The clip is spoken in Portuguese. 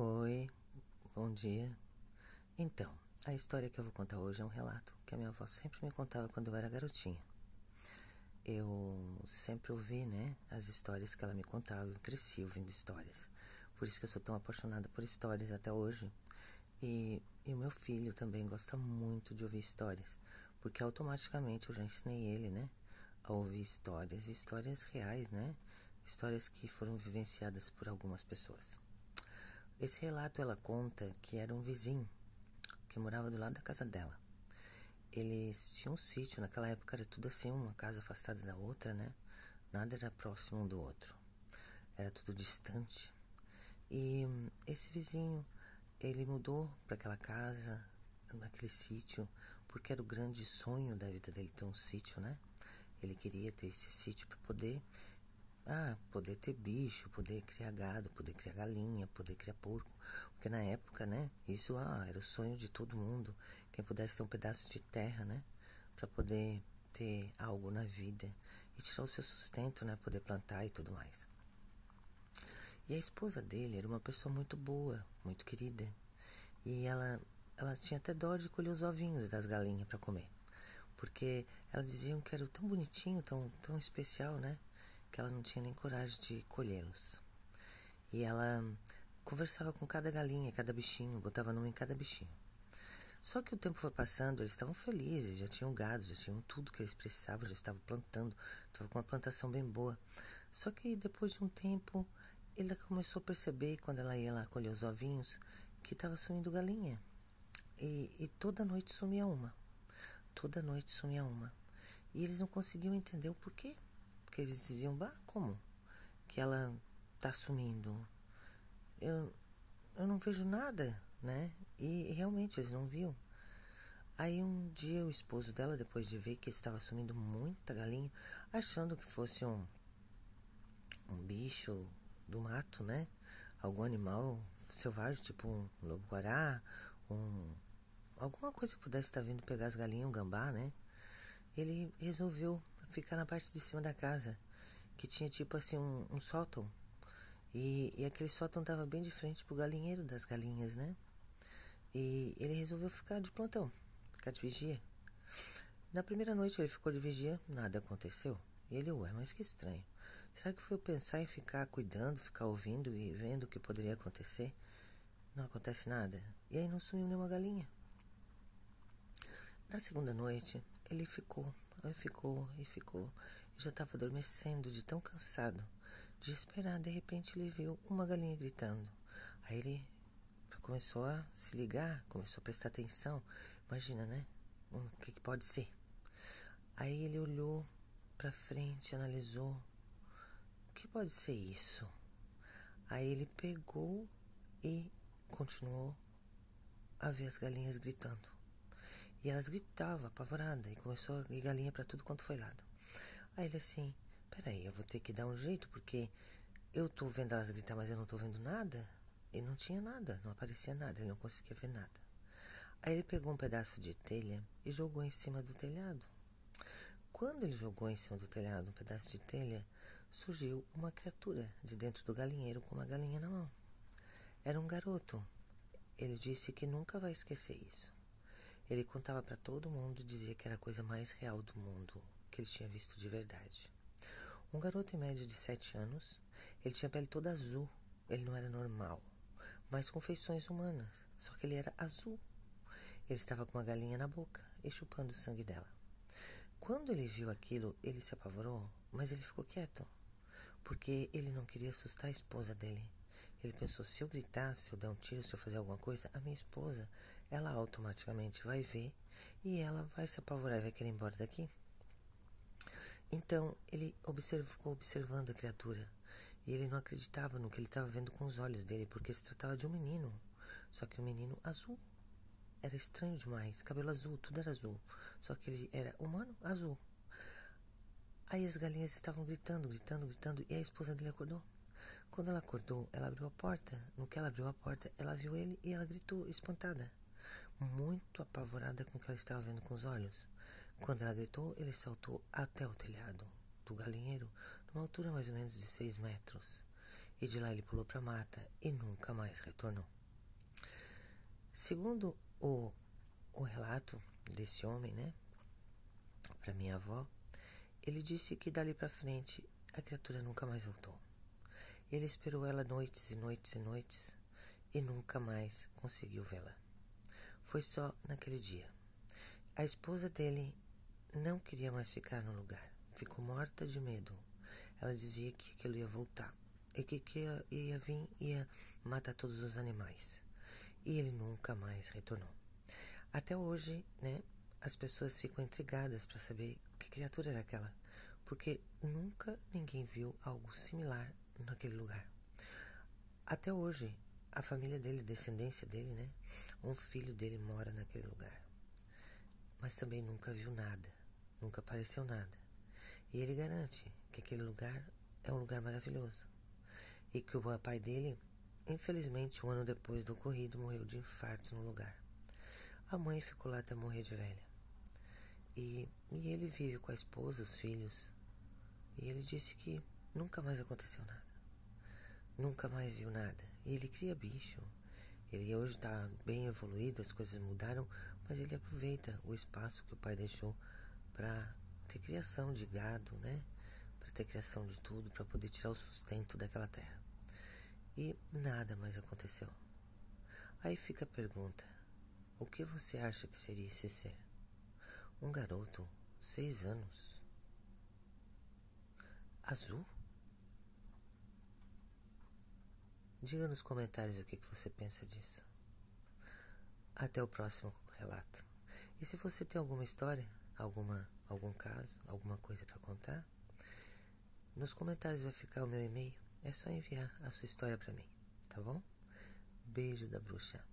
Oi, bom dia. Então, a história que eu vou contar hoje é um relato que a minha avó sempre me contava quando eu era garotinha. Eu sempre ouvi, né, as histórias que ela me contava, eu cresci ouvindo histórias. Por isso que eu sou tão apaixonada por histórias até hoje. E o meu filho também gosta muito de ouvir histórias, porque automaticamente eu já ensinei ele, né, a ouvir histórias, histórias reais, né, histórias que foram vivenciadas por algumas pessoas. Esse relato ela conta que era um vizinho que morava do lado da casa dela. Eles tinham um sítio, naquela época era tudo assim, uma casa afastada da outra, né? Nada era próximo um do outro, era tudo distante. E esse vizinho, ele mudou para aquela casa, naquele sítio, porque era o grande sonho da vida dele ter um sítio, né? Ele queria ter esse sítio para poder ter bicho, poder criar gado, poder criar galinha, poder criar porco. Porque na época, né, isso era o sonho de todo mundo. Quem pudesse ter um pedaço de terra, né, para poder ter algo na vida e tirar o seu sustento, né, poder plantar e tudo mais. E a esposa dele era uma pessoa muito boa, muito querida. E ela tinha até dó de colher os ovinhos das galinhas para comer. Porque elas diziam que era tão bonitinho, tão especial, né? Que ela não tinha nem coragem de colhê-los. E ela conversava com cada galinha, cada bichinho, botava nome em cada bichinho. Só que o tempo foi passando, eles estavam felizes, já tinham gado, já tinham tudo que eles precisavam, já estavam plantando, estava com uma plantação bem boa. Só que depois de um tempo, ele começou a perceber, quando ela ia lá colher os ovinhos, que estava sumindo galinha. E toda noite sumia uma. Toda noite sumia uma. E eles não conseguiam entender o porquê. Porque eles diziam, como que ela tá sumindo? Eu não vejo nada, né? E realmente eles não viam. Aí um dia o esposo dela, depois de ver que estava sumindo muita galinha, achando que fosse um bicho do mato, né? Algum animal selvagem, tipo um lobo-guará, alguma coisa que pudesse estar vindo pegar as galinhas, um gambá, né? Ele resolveu ficar na parte de cima da casa, que tinha tipo assim um sótão. E aquele sótão estava bem de frente pro galinheiro das galinhas, né? E ele resolveu ficar de plantão, ficar de vigia. Na primeira noite ele ficou de vigia, nada aconteceu. E ele, mas que estranho. Será que foi eu pensar em ficar cuidando, ficar ouvindo e vendo o que poderia acontecer? Não acontece nada. E aí não sumiu nenhuma galinha. Na segunda noite, ele ficou, aí ficou e ficou. Eu já estava adormecendo de tão cansado de esperar. De repente ele viu uma galinha gritando. Aí ele começou a se ligar, começou a prestar atenção. Imagina, né? O que pode ser? Aí ele olhou para frente, analisou. O que pode ser isso? Aí ele pegou e continuou a ver as galinhas gritando. E elas gritavam, apavorada, e começou a ir galinha para tudo quanto foi lado. Aí ele assim, peraí, eu vou ter que dar um jeito, porque eu tô vendo elas gritar, mas eu não tô vendo nada. E não tinha nada, não aparecia nada, ele não conseguia ver nada. Aí ele pegou um pedaço de telha e jogou em cima do telhado. Quando ele jogou em cima do telhado um pedaço de telha, surgiu uma criatura de dentro do galinheiro com uma galinha na mão. Era um garoto. Ele disse que nunca vai esquecer isso. Ele contava para todo mundo e dizia que era a coisa mais real do mundo, que ele tinha visto de verdade. Um garoto em média de 7 anos, ele tinha a pele toda azul, ele não era normal, mas com feições humanas, só que ele era azul. Ele estava com uma galinha na boca e chupando o sangue dela. Quando ele viu aquilo, ele se apavorou, mas ele ficou quieto, porque ele não queria assustar a esposa dele. Ele pensou, se eu gritar, se eu der um tiro, se eu fazer alguma coisa, a minha esposa, ela automaticamente vai ver e ela vai se apavorar e vai querer ir embora daqui. Então ele ficou observando a criatura e ele não acreditava no que ele estava vendo com os olhos dele, porque se tratava de um menino, só que um menino azul. Era estranho demais, cabelo azul, tudo era azul, só que ele era humano azul. Aí as galinhas estavam gritando, gritando, gritando, e a esposa dele acordou. Quando ela acordou, ela abriu a porta. No que ela abriu a porta, ela viu ele e ela gritou, espantada, muito apavorada com o que ela estava vendo com os olhos. Quando ela gritou, ele saltou até o telhado do galinheiro, numa altura mais ou menos de 6 metros. e de lá ele pulou para a mata e nunca mais retornou. Segundo o relato desse homem, né, para minha avó, ele disse que dali para frente a criatura nunca mais voltou. Ele esperou ela noites e noites e noites e nunca mais conseguiu vê-la. Foi só naquele dia. A esposa dele não queria mais ficar no lugar. Ficou morta de medo. Ela dizia que aquilo ia voltar e que ia vir e ia matar todos os animais. E ele nunca mais retornou. Até hoje, né, as pessoas ficam intrigadas para saber que criatura era aquela, porque nunca ninguém viu algo similar naquele lugar. Até hoje, a família dele, a descendência dele, né, um filho dele mora naquele lugar. Mas também nunca viu nada, nunca apareceu nada. E ele garante que aquele lugar é um lugar maravilhoso. E que o pai dele, infelizmente, um ano depois do ocorrido, morreu de infarto no lugar. A mãe ficou lá até morrer de velha. E ele vive com a esposa, os filhos. E ele disse que nunca mais aconteceu nada. Nunca mais viu nada. E ele cria bicho. Ele hoje está bem evoluído, as coisas mudaram, mas ele aproveita o espaço que o pai deixou para ter criação de gado, né? Para ter criação de tudo, para poder tirar o sustento daquela terra. E nada mais aconteceu. Aí fica a pergunta: o que você acha que seria esse ser? Um garoto, 6 anos, azul? Diga nos comentários o que você pensa disso. Até o próximo relato. E se você tem alguma história, algum caso, alguma coisa para contar, nos comentários vai ficar o meu e-mail. É só enviar a sua história para mim, tá bom? Beijo da bruxa.